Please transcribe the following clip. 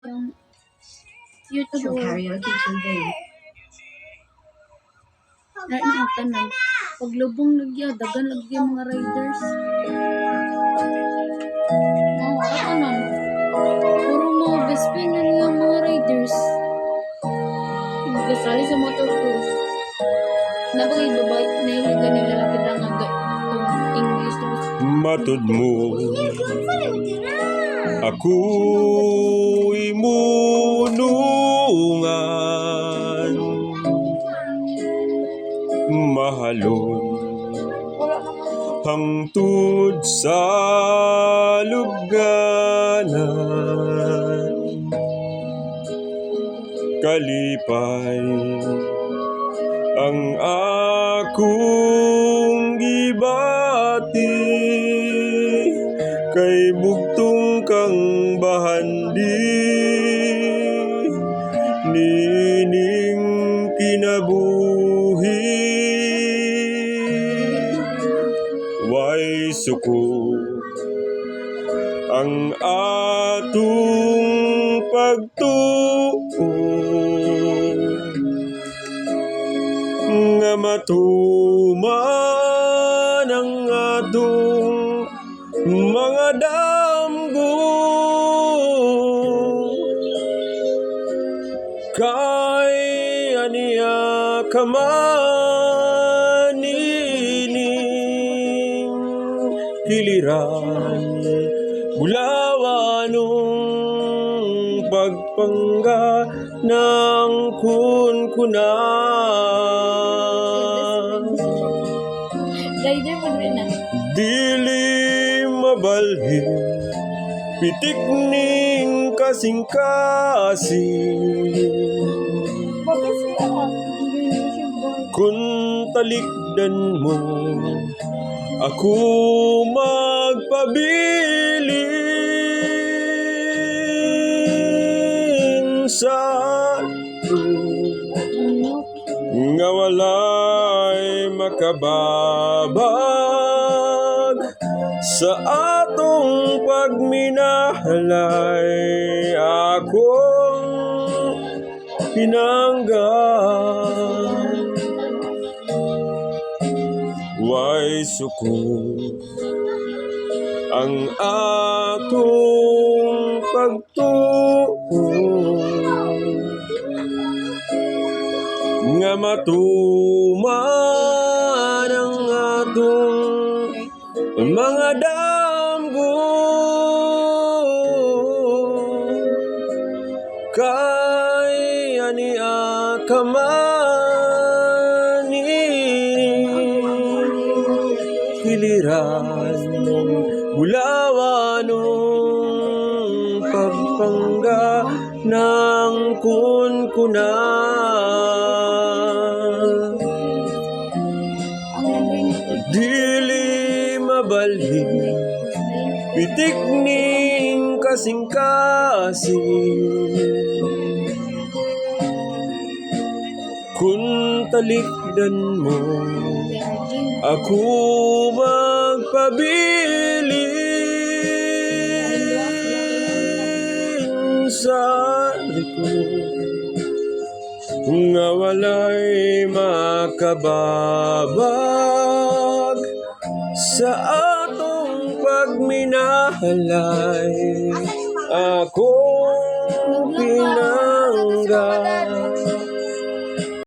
Yung YouTube Karaoke TV. na ang tanan. Paglubong nagya, dagan lagi ang mga riders. Wala ka na. Puro mga best friend na niya mga riders. Kasali sa motocross. Napagay babae, nailigan nila lang kita nga itong English. Matud mo ako'y munungan, mahalon hangtod sa lubganan, kalipay ang akong gibati, kay bugtong kang bahandi, nining kinabuhi. Way suko ang atong pagtuo, nga matuman ang atong mga damgo, kay aniya kamanining kiliran, bulawanong pagpangga ng kunkunan. Rider mo rin na. Dili mabalhin, pitik ning kasing-kasing, Bakit siya? Hindi mo siya boy. kun talikdan mo ako magpabilin sa nga walay makababag sa atong pagminahalay, akong pinanggan. Way suko ang atong pagtuo, nga matuman ang atong mga damgo, kay aniya kamanining kiliran, bulawanong pagpangga ng kunkunan. Ang number nito. Dili mabalhin, pitik ning kasing-kasing, kun talikdan mo ako magpabilin sa likod, nga walay makababag sa atong pagminahalay, akong pinanggan.